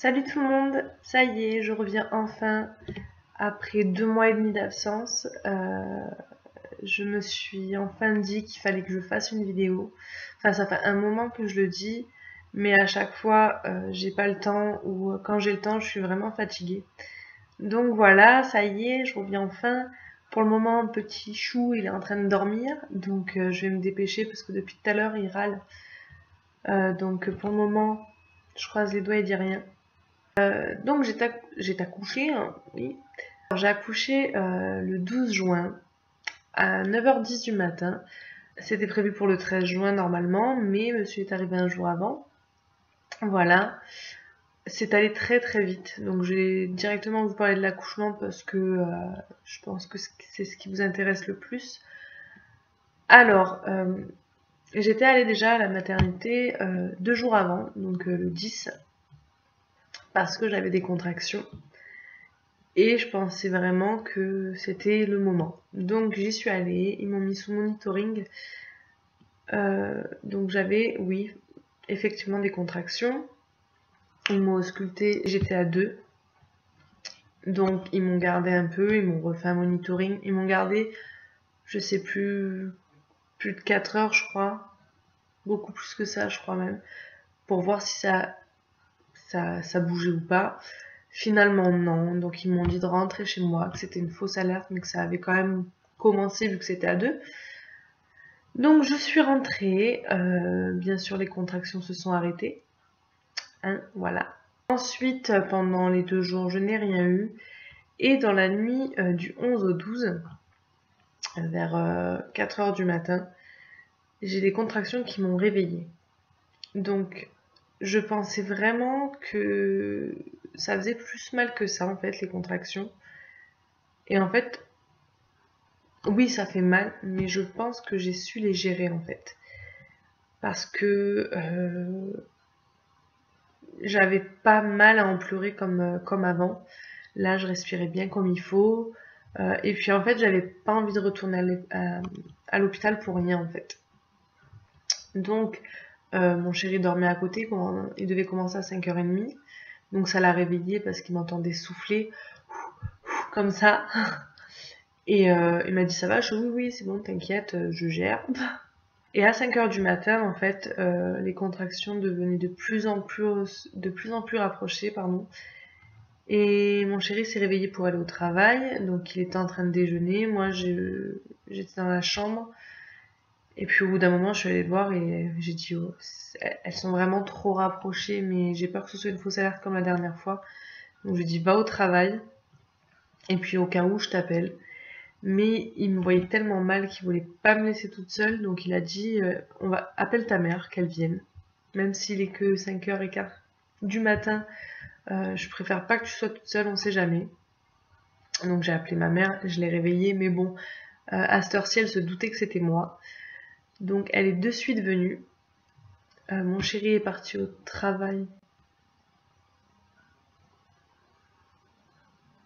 Salut tout le monde, ça y est, je reviens enfin après 2 mois et demi d'absence. Je me suis enfin dit qu'il fallait que je fasse une vidéo. Enfin, ça fait un moment que je le dis, mais à chaque fois, j'ai pas le temps ou quand j'ai le temps, je suis vraiment fatiguée. Donc voilà, ça y est, je reviens enfin. Pour le moment, petit chou, il est en train de dormir, donc je vais me dépêcher parce que depuis tout à l'heure, il râle. Donc pour le moment, je croise les doigts et dis rien. Donc j'ai accouché, hein, oui. Alors, j'ai accouché le 12 juin à 9h10 du matin. C'était prévu pour le 13 juin normalement, mais monsieur est arrivé un jour avant. Voilà. C'est allé très très vite. Donc je vais directement vous parler de l'accouchement parce que je pense que c'est ce qui vous intéresse le plus. Alors, j'étais allée déjà à la maternité 2 jours avant, donc le 10, parce que j'avais des contractions. Et je pensais vraiment que c'était le moment. Donc j'y suis allée, ils m'ont mis sous monitoring. Donc j'avais, oui, effectivement des contractions. Ils m'ont ausculté, j'étais à 2. Donc ils m'ont gardé un peu, ils m'ont refait un monitoring. Ils m'ont gardé, je sais plus de 4 heures, je crois. Beaucoup plus que ça, je crois même. Pour voir si ça bougeait ou pas. Finalement, non. Donc ils m'ont dit de rentrer chez moi, que c'était une fausse alerte, mais que ça avait quand même commencé vu que c'était à 2. Donc je suis rentrée, bien sûr les contractions se sont arrêtées, hein, voilà. Ensuite, pendant les 2 jours, je n'ai rien eu. Et dans la nuit du 11 au 12, vers 4 heures du matin, j'ai des contractions qui m'ont réveillée. Donc je pensais vraiment que ça faisait plus mal que ça en fait, les contractions. Et en fait, oui, ça fait mal, mais je pense que j'ai su les gérer en fait. Parce que j'avais pas mal à en pleurer comme avant. Là, je respirais bien comme il faut. Et puis en fait, j'avais pas envie de retourner à l'hôpital pour rien en fait. Donc, mon chéri dormait à côté, il devait commencer à 5h30. Donc ça l'a réveillé parce qu'il m'entendait souffler comme ça. Et il m'a dit ça va, je dis oui, oui, c'est bon, t'inquiète, je gère. Et à 5h du matin, en fait, les contractions devenaient de plus en plus rapprochées, pardon. Et mon chéri s'est réveillé pour aller au travail, donc il était en train de déjeuner. Moi, j'étais dans la chambre. Et puis au bout d'un moment, je suis allée le voir et j'ai dit, oh, elles sont vraiment trop rapprochées, mais j'ai peur que ce soit une fausse alerte comme la dernière fois. Donc je lui ai dit, va au travail. Et puis au cas où, je t'appelle. Mais il me voyait tellement mal qu'il voulait pas me laisser toute seule, donc il a dit, appelle ta mère, qu'elle vienne. Même s'il est que 5h15 du matin, je préfère pas que tu sois toute seule, on sait jamais. Donc j'ai appelé ma mère, je l'ai réveillée, mais bon, à cette heure-ci, elle se doutait que c'était moi. Donc elle est de suite venue. Mon chéri est parti au travail.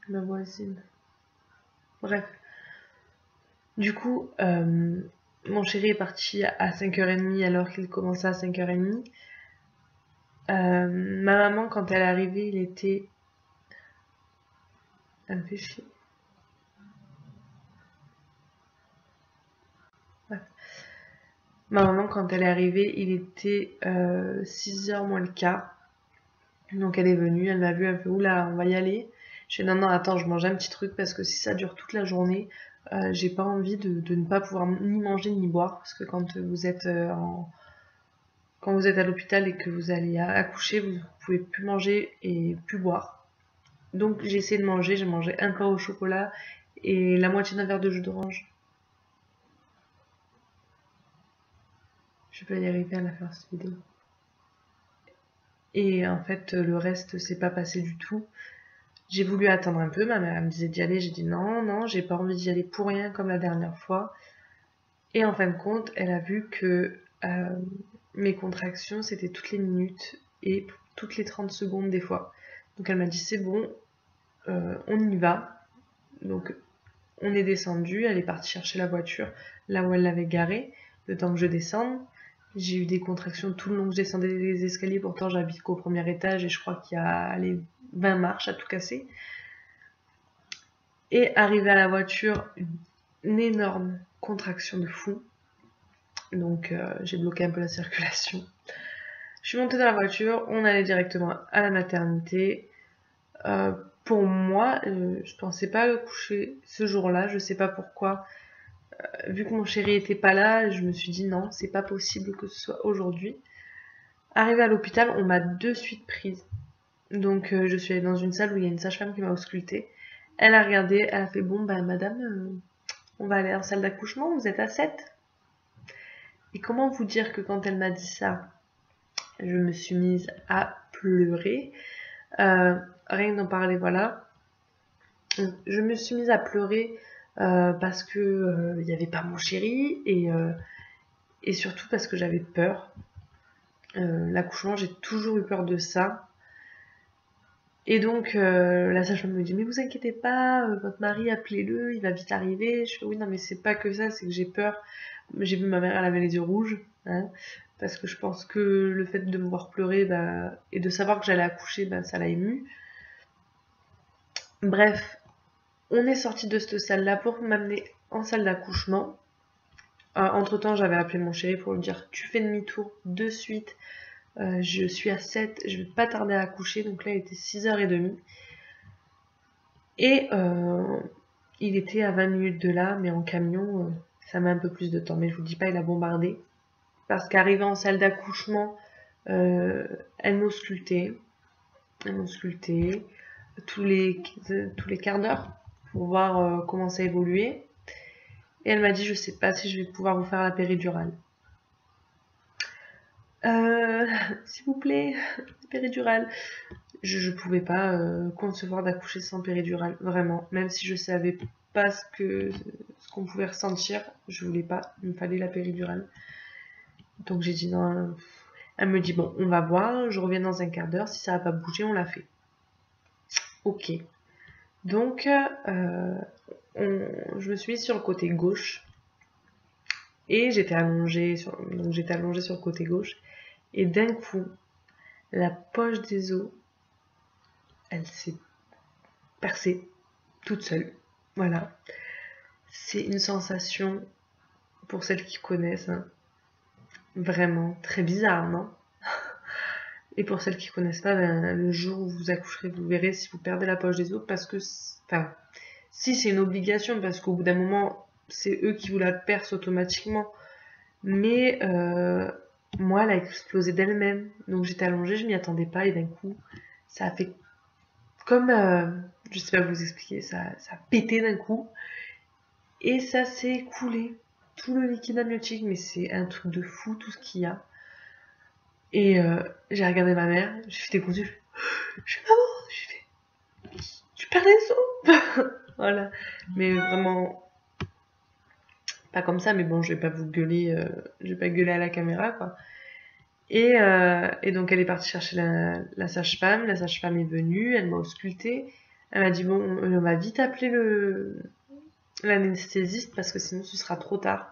Ma voisine. Bref. Du coup, mon chéri est parti à 5h30 alors qu'il commençait à 5h30. Ma maman, quand elle est arrivée, il était... Elle me fait chier. Bref. Ma maman, quand elle est arrivée, il était 6h moins le quart. Donc elle est venue, elle m'a vu, elle me fait oula, on va y aller. Je fais non, non, attends, je mange un petit truc parce que si ça dure toute la journée, j'ai pas envie de ne pas pouvoir ni manger ni boire. Parce que quand vous êtes quand vous êtes à l'hôpital et que vous allez accoucher, vous pouvez plus manger et plus boire. Donc j'ai essayé de manger, j'ai mangé un pain au chocolat et la moitié d'un verre de jus d'orange. Je vais pas y arriver à la faire cette vidéo. Et en fait, le reste s'est pas passé du tout. J'ai voulu attendre un peu, ma mère me disait d'y aller, j'ai dit non, non, j'ai pas envie d'y aller pour rien comme la dernière fois. Et en fin de compte, elle a vu que mes contractions, c'était toutes les minutes et toutes les 30 secondes des fois. Donc elle m'a dit c'est bon, on y va. Donc on est descendu, elle est partie chercher la voiture là où elle l'avait garée, le temps que je descende. J'ai eu des contractions tout le long que je descendais les escaliers, pourtant j'habite qu'au premier étage et je crois qu'il y a allez, 20 marches à tout casser. Et arrivé à la voiture, une énorme contraction de fou. Donc j'ai bloqué un peu la circulation. Je suis montée dans la voiture, on allait directement à la maternité. Pour moi, je pensais pas coucher ce jour-là, je sais pas pourquoi. Vu que mon chéri était pas là, je me suis dit non, c'est pas possible que ce soit aujourd'hui. Arrivée à l'hôpital, on m'a de suite prise. Donc je suis allée dans une salle où il y a une sage-femme qui m'a auscultée. Elle a regardé, elle a fait bon bah madame, on va aller en salle d'accouchement, vous êtes à 7. Et comment vous dire que quand elle m'a dit ça, je me suis mise à pleurer. Rien que d'en parler, voilà. Je me suis mise à pleurer parce que il n'y avait pas mon chéri et surtout parce que j'avais peur. L'accouchement, j'ai toujours eu peur de ça. Et donc la sage-femme me dit mais vous inquiétez pas, votre mari appelez-le, il va vite arriver. Je fais oui non mais c'est pas que ça, c'est que j'ai peur. J'ai vu ma mère, elle avait les yeux rouges, hein, parce que je pense que le fait de me voir pleurer bah, et de savoir que j'allais accoucher, bah, ça l'a émue. Bref, on est sorti de cette salle-là pour m'amener en salle d'accouchement. Entre-temps, j'avais appelé mon chéri pour lui dire tu fais demi-tour de suite. Je suis à 7, je vais pas tarder à accoucher. Donc là, il était 6h30. Et il était à 20 minutes de là, mais en camion, ça met un peu plus de temps. Mais je vous dis pas, il a bombardé. Parce qu'arrivée en salle d'accouchement, elle m'auscultait. Elle m'auscultait tous les quarts d'heure pour voir comment ça évoluait. Et elle m'a dit, je sais pas si je vais pouvoir vous faire la péridurale. S'il vous plaît, péridurale. Je pouvais pas concevoir d'accoucher sans péridurale, vraiment. Même si je savais pas ce qu'on pouvait ressentir, je voulais pas, il me fallait la péridurale. Donc j'ai dit non. Elle me dit bon, on va voir, je reviens dans un quart d'heure, si ça va pas bouger, on la fait. Ok. Donc je me suis mise sur le côté gauche et j'étais allongée sur le côté gauche et d'un coup la poche des os elle s'est percée toute seule. Voilà. C'est une sensation, pour celles qui connaissent, hein, vraiment très bizarre, non? Et pour celles qui connaissent pas, ben, le jour où vous accoucherez, vous verrez si vous perdez la poche des os, parce que, enfin, si c'est une obligation, parce qu'au bout d'un moment, c'est eux qui vous la percent automatiquement. Mais moi, elle a explosé d'elle-même. Donc j'étais allongée, je m'y attendais pas, et d'un coup, ça a fait comme, je sais pas vous expliquer, ça a pété d'un coup. Et ça s'est écoulé. Tout le liquide amniotique, mais c'est un truc de fou tout ce qu'il y a. Et j'ai regardé ma mère, j'ai fait des gros yeux. Je fais maman, j'ai fait, tu perds les os. Voilà. Mais vraiment, pas comme ça, mais bon, je vais pas vous gueuler, je vais pas gueuler à la caméra, quoi. Et donc elle est partie chercher la sage-femme. La sage-femme est venue, elle m'a auscultée. Elle m'a dit bon, on va vite appeler l'anesthésiste parce que sinon ce sera trop tard.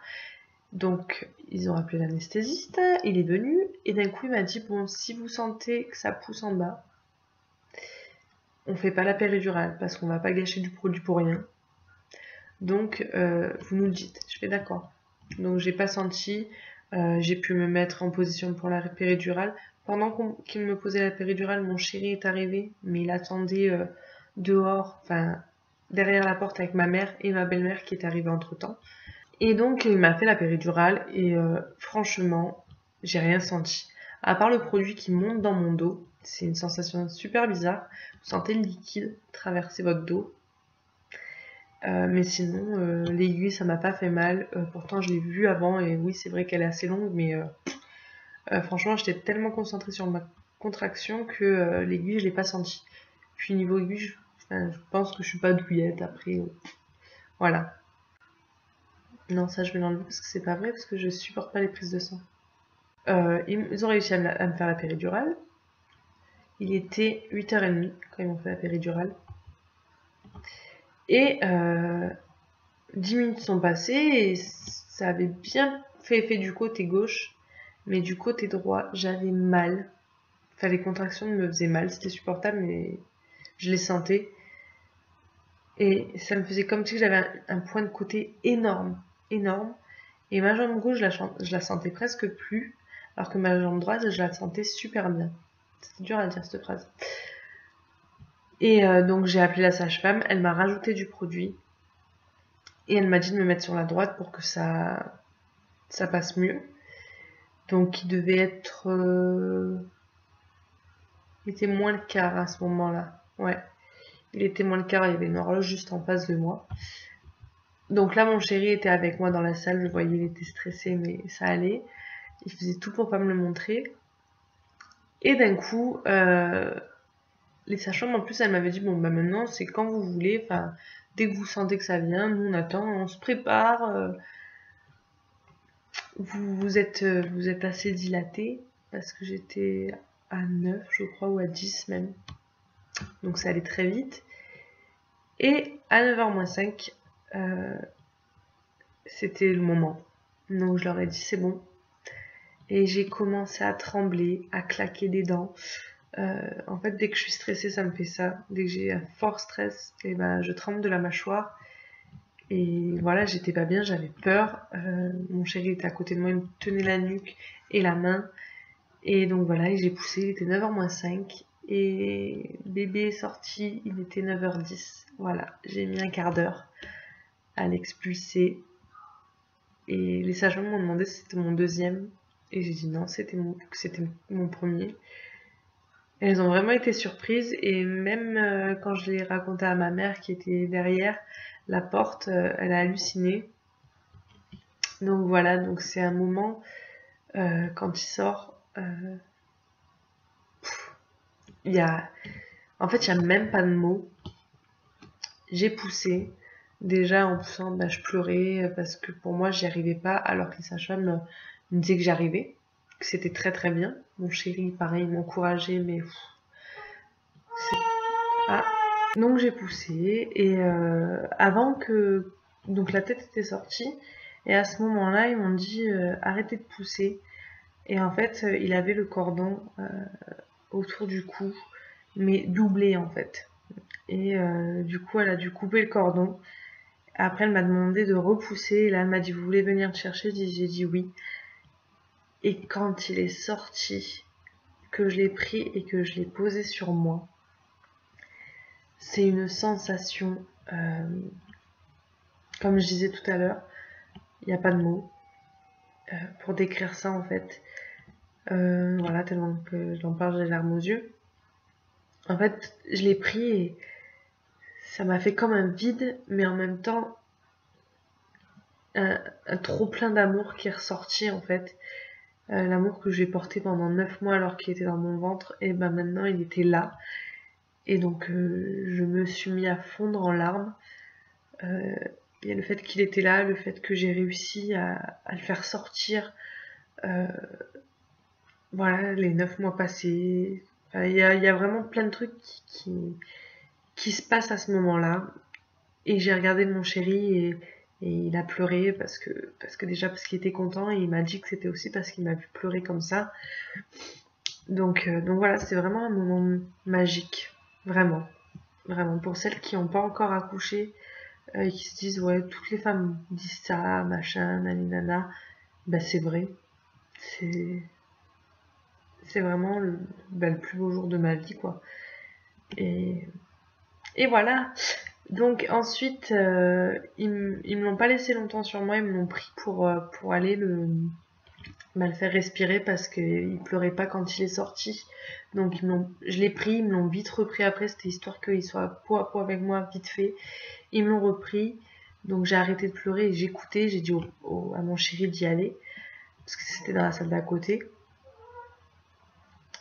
Donc ils ont appelé l'anesthésiste, il est venu et d'un coup il m'a dit bon, si vous sentez que ça pousse en bas, on fait pas la péridurale parce qu'on va pas gâcher du produit pour rien. Donc vous nous le dites. Je fais d'accord. Donc j'ai pas senti, j'ai pu me mettre en position pour la péridurale. Pendant qu'il me posait la péridurale, mon chéri est arrivé, mais il attendait dehors, enfin derrière la porte avec ma mère et ma belle-mère qui est arrivée entre temps. Et donc il m'a fait la péridurale et franchement, j'ai rien senti. À part le produit qui monte dans mon dos, c'est une sensation super bizarre. Vous sentez le liquide traverser votre dos. Mais sinon, l'aiguille, ça m'a pas fait mal. Pourtant, je l'ai vue avant et oui, c'est vrai qu'elle est assez longue, mais franchement, j'étais tellement concentrée sur ma contraction que l'aiguille, je l'ai pas sentie. Puis niveau aiguille, je pense que je suis pas douillette après. Voilà. Non, ça, je vais l'enlever parce que c'est pas vrai, parce que je supporte pas les prises de sang. Ils ont réussi à me faire la péridurale. Il était 8h30 quand ils m'ont fait la péridurale. Et 10 minutes sont passées et ça avait bien fait effet du côté gauche. mais du côté droit, j'avais mal. Enfin, les contractions me faisaient mal, c'était supportable, mais je les sentais. Et ça me faisait comme si j'avais un point de côté énorme, énorme. Et ma jambe gauche, je la sentais presque plus, alors que ma jambe droite, je la sentais super bien. C'est dur à dire cette phrase. Et donc j'ai appelé la sage-femme, elle m'a rajouté du produit. Et elle m'a dit de me mettre sur la droite pour que ça passe mieux. Donc il devait être... il était moins le quart à ce moment-là. Ouais, il était moins le quart, il y avait une horloge juste en face de moi. Donc là, mon chéri était avec moi dans la salle, je voyais, il était stressé, mais ça allait. Il faisait tout pour pas me le montrer. Et d'un coup, les sages-femmes, en plus, elle m'avait dit, bon, bah maintenant, c'est quand vous voulez, enfin, dès que vous sentez que ça vient, nous on attend, on se prépare. Vous êtes assez dilaté, parce que j'étais à 9, je crois, ou à 10 même. Donc ça allait très vite. Et à 9h-5, c'était le moment. Donc je leur ai dit, c'est bon. Et j'ai commencé à trembler, à claquer des dents. En fait, dès que je suis stressée, ça me fait ça. Dès que j'ai un fort stress, et ben, je tremble de la mâchoire. Et voilà, j'étais pas bien, j'avais peur. Mon chéri était à côté de moi, il me tenait la nuque et la main. Et donc voilà, et j'ai poussé, il était 9h-5. Et bébé est sorti, il était 9h10. Voilà, j'ai mis un quart d'heure à l'expulser. Et les sages-femmes m'ont demandé si c'était mon deuxième. Et j'ai dit non, c'était mon premier. Elles ont vraiment été surprises et même quand je l'ai raconté à ma mère qui était derrière la porte, elle a halluciné. Donc voilà, donc c'est un moment quand il sort, il y a, en fait, il y a même pas de mots. J'ai poussé. Déjà en poussant, bah, je pleurais parce que pour moi j'y arrivais pas, alors que les sages-femmes me disaient que j'y arrivais, que c'était très très bien. Mon chéri, pareil, m'encourageait, mais ah. Donc j'ai poussé et avant que donc la tête était sortie et à ce moment-là ils m'ont dit arrêtez de pousser et en fait il avait le cordon autour du cou mais doublé en fait et du coup elle a dû couper le cordon. Après elle m'a demandé de repousser et là elle m'a dit vous voulez venir te chercher, j'ai dit oui et quand il est sorti que je l'ai pris et que je l'ai posé sur moi, c'est une sensation comme je disais tout à l'heure, il n'y a pas de mots pour décrire ça en fait. Voilà, tellement que j'en parle, j'ai les larmes aux yeux. En fait, je l'ai pris et ça m'a fait comme un vide, mais en même temps, un trop plein d'amour qui est ressorti en fait. L'amour que j'ai porté pendant 9 mois alors qu'il était dans mon ventre, et ben maintenant il était là. Et donc je me suis mis à fondre en larmes. Il y a le fait qu'il était là, le fait que j'ai réussi à le faire sortir. Voilà, les 9 mois passés. Enfin, il y a vraiment plein de trucs qui se passent à ce moment-là. Et j'ai regardé mon chéri et il a pleuré parce que déjà parce qu'il était content et il m'a dit que c'était aussi parce qu'il m'a vu pleurer comme ça. Donc voilà, c'est vraiment un moment magique. Vraiment. Vraiment. Pour celles qui n'ont pas encore accouché et qui se disent ouais, toutes les femmes disent ça, machin, naninana. Ben c'est vrai. C'est c'est vraiment le plus beau jour de ma vie, quoi. Et, et voilà. Donc ensuite, ils me l'ont pas laissé longtemps sur moi, ils me l'ont pris pour aller le faire respirer parce qu'il pleurait pas quand il est sorti. Donc je l'ai pris, ils me l'ont vite repris après, c'était histoire qu'il soit peau à peau avec moi vite fait. Ils me l'ont repris, donc j'ai arrêté de pleurer et j'écoutais, j'ai dit à mon chéri d'y aller, parce que c'était dans la salle d'à côté.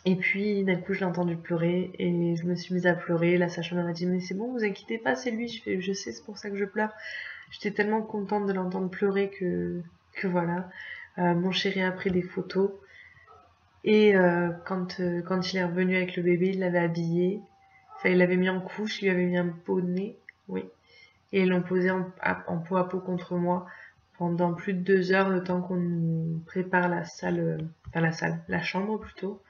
Et puis d'un coup je l'ai entendu pleurer et je me suis mise à pleurer. La sage-femme m'a dit mais c'est bon, vous inquiétez pas, c'est lui. Je fais je sais, c'est pour ça que je pleure. J'étais tellement contente de l'entendre pleurer que voilà. Mon chéri a pris des photos et quand il est revenu avec le bébé, il l'avait habillé. Enfin il l'avait mis en couche, il lui avait mis un bonnet, oui. Et ils l'ont posé en peau à peau contre moi pendant plus de 2 heures, le temps qu'on nous prépare la salle, la chambre plutôt.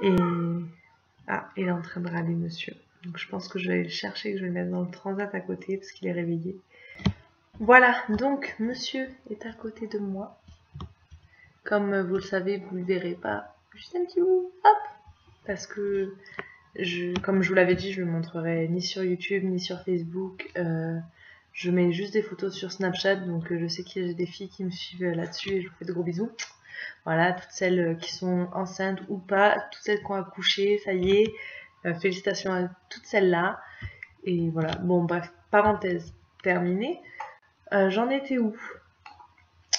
Et ah, il est en train de râler, monsieur. Donc je pense que je vais aller le chercher, que je vais le mettre dans le transat à côté parce qu'il est réveillé. Voilà, donc monsieur est à côté de moi. Comme vous le savez, vous le verrez pas. Juste un petit bout, hop. Parce que, comme je vous l'avais dit, je le montrerai ni sur YouTube, ni sur Facebook. Je mets juste des photos sur Snapchat, donc je sais qu'il y a des filles qui me suivent là-dessus et je vous fais de gros bisous. Voilà, toutes celles qui sont enceintes ou pas, toutes celles qui ont accouché, ça y est. Félicitations à toutes celles-là. Et voilà, bon bref, parenthèse terminée. J'en étais où?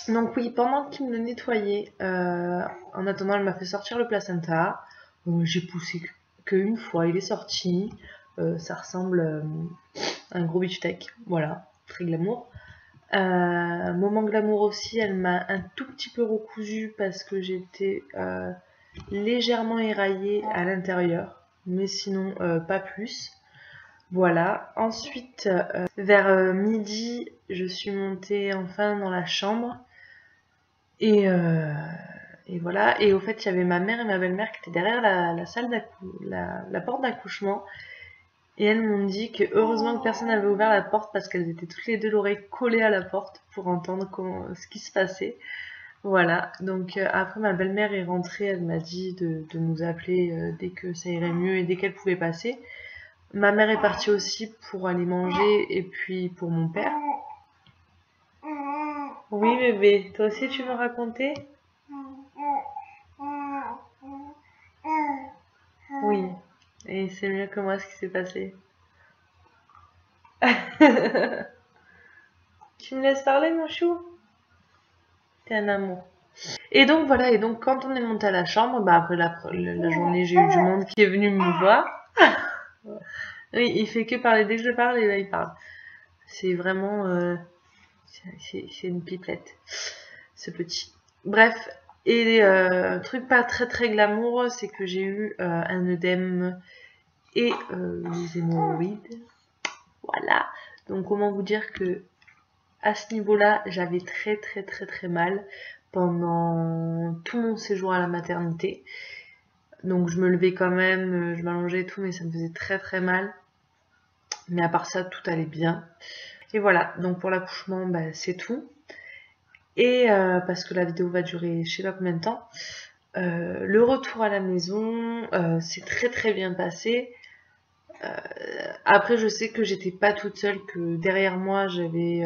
Donc oui, pendant qu'il me le nettoyait, en attendant, elle m'a fait sortir le placenta. J'ai poussé qu'une fois, il est sorti. Ça ressemble à un gros beefsteak. Voilà, très glamour. Moment glamour aussi, elle m'a un tout petit peu recousu parce que j'étais légèrement éraillée à l'intérieur. Mais sinon, pas plus. Voilà. Ensuite, vers midi, je suis montée enfin dans la chambre. Et voilà. Et au fait, il y avait ma mère et ma belle-mère qui étaient derrière la porte d'accouchement. Et elles m'ont dit que heureusement que personne n'avait ouvert la porte parce qu'elles étaient toutes les deux l'oreille collée à la porte pour entendre ce qui se passait. Voilà. Donc après, ma belle-mère est rentrée. Elle m'a dit de nous appeler dès que ça irait mieux et dès qu'elle pouvait passer. Ma mère est partie aussi pour aller manger et puis pour mon père. Oui bébé, toi aussi tu veux raconter? Oui, et c'est mieux que moi ce qui s'est passé. Tu me laisses parler mon chou? T'es un amour. Et donc voilà, et donc quand on est monté à la chambre, bah après la journée j'ai eu du monde qui est venu me voir. Oui, il fait que parler, dès que je parle, et là il parle. C'est vraiment... c'est une pipelette, ce petit. Bref, et truc pas très très glamour, c'est que j'ai eu un œdème et des hémorroïdes. Voilà. Donc comment vous dire que à ce niveau-là, j'avais très très très très mal pendant tout mon séjour à la maternité. Donc je me levais quand même, je m'allongeais et tout, mais ça me faisait très très mal. Mais à part ça, tout allait bien. Et voilà, donc pour l'accouchement, bah, c'est tout. Et parce que la vidéo va durer je sais pas combien de temps. Le retour à la maison, c'est très très bien passé. Après, je sais que j'étais pas toute seule, que derrière moi, j'avais,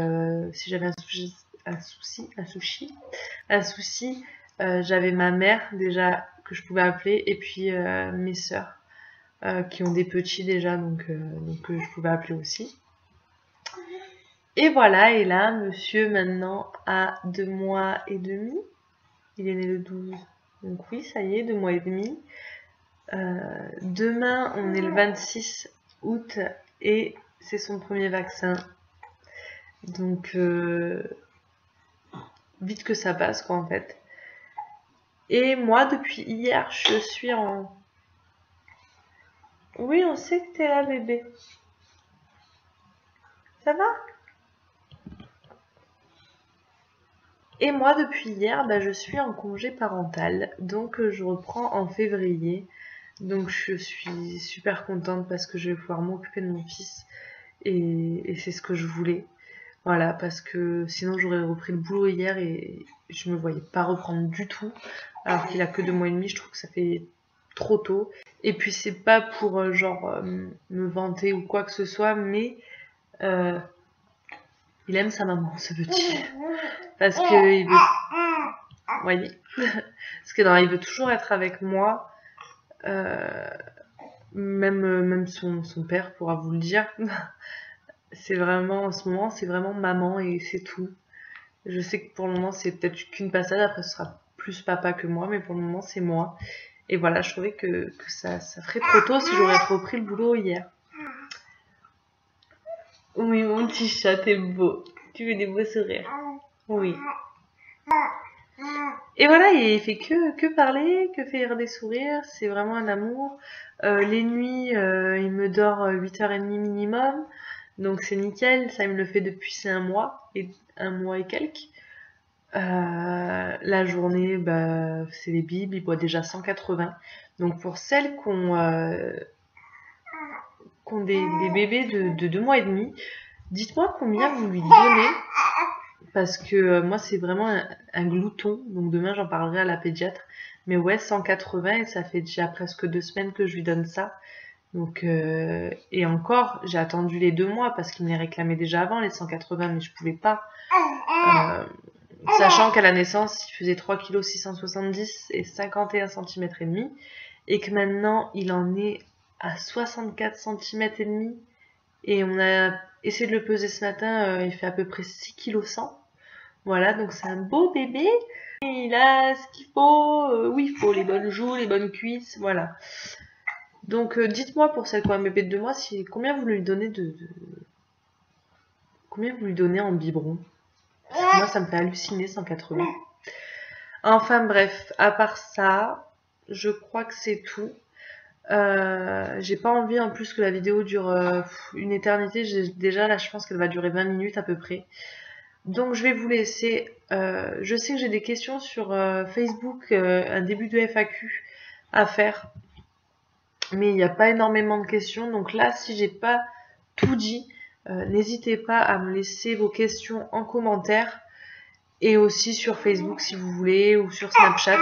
si j'avais un souci, j'avais ma mère déjà que je pouvais appeler, et puis mes sœurs qui ont des petits déjà, donc je pouvais appeler aussi. Et voilà, et là, monsieur maintenant a 2 mois et demi. Il est né le 12. Donc oui, ça y est, 2 mois et demi. Demain, on est le 26 août et c'est son premier vaccin. Donc, vite que ça passe, quoi, en fait. Et moi, depuis hier, je suis en... Oui, on sait que t'es là, bébé. Ça va? Et moi, depuis hier, bah, je suis en congé parental. Donc, je reprends en février. Donc, je suis super contente parce que je vais pouvoir m'occuper de mon fils. Et c'est ce que je voulais. Voilà, parce que sinon j'aurais repris le boulot hier et je me voyais pas reprendre du tout. Alors qu'il a que 2 mois et demi, je trouve que ça fait trop tôt. Et puis c'est pas pour me vanter ou quoi que ce soit, mais il aime sa maman, ce petit. Parce que il veut... Voyez. Parce que non, il veut toujours être avec moi. Même son père pourra vous le dire. C'est vraiment, en ce moment, c'est vraiment maman et c'est tout. Je sais que pour le moment, c'est peut-être qu'une passade, après ce sera plus papa que moi, mais pour le moment, c'est moi. Et voilà, je trouvais que ça ferait trop tôt si j'aurais repris le boulot hier. Oui, mon petit chat, t'es beau. Tu fais des beaux sourires. Oui. Et voilà, il fait que parler, que faire des sourires, c'est vraiment un amour. Les nuits, il me dort 8h30 minimum. Donc c'est nickel, ça il me le fait depuis c'est un mois et quelques. La journée, bah, c'est les bibes, il boit déjà 180. Donc pour celles qui ont des bébés de 2 mois et demi, dites-moi combien vous lui donnez, parce que moi c'est vraiment un glouton, donc demain j'en parlerai à la pédiatre. Mais ouais, 180 et ça fait déjà presque 2 semaines que je lui donne ça. Donc, et encore, j'ai attendu les 2 mois parce qu'il me les réclamait déjà avant, les 180, mais je pouvais pas. Sachant qu'à la naissance, il faisait 3,670 kg et 51 cm et demi, et que maintenant, il en est à 64 cm et demi, et on a essayé de le peser ce matin, il fait à peu près 6,1 kg. Voilà, donc c'est un beau bébé. Il a ce qu'il faut, où il faut, les bonnes joues, les bonnes cuisses, voilà. Donc dites-moi pour celle qui a un bébé de 2 mois, combien vous lui donnez combien vous lui donnez en biberon. Parce que moi ça me fait halluciner 180. Enfin bref, à part ça, je crois que c'est tout. J'ai pas envie en plus que la vidéo dure une éternité. Déjà là je pense qu'elle va durer 20 minutes à peu près. Donc je vais vous laisser. Je sais que j'ai des questions sur Facebook, un début de FAQ à faire. Mais il n'y a pas énormément de questions. Donc là, si j'ai pas tout dit, n'hésitez pas à me laisser vos questions en commentaire. Et aussi sur Facebook si vous voulez, ou sur Snapchat.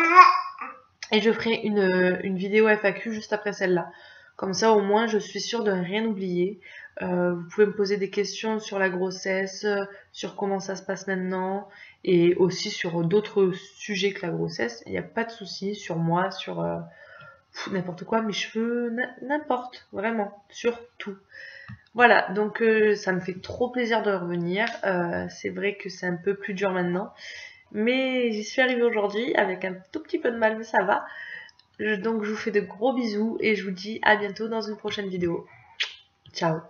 Et je ferai une vidéo FAQ juste après celle-là. Comme ça, au moins, je suis sûre de rien oublier. Vous pouvez me poser des questions sur la grossesse, sur comment ça se passe maintenant, et aussi sur d'autres sujets que la grossesse. Il n'y a pas de souci sur moi, sur n'importe quoi, mes cheveux, n'importe, vraiment, sur tout. Voilà, donc ça me fait trop plaisir de revenir. C'est vrai que c'est un peu plus dur maintenant, mais j'y suis arrivée aujourd'hui avec un tout petit peu de mal, mais ça va. Donc je vous fais de gros bisous et je vous dis à bientôt dans une prochaine vidéo. Ciao!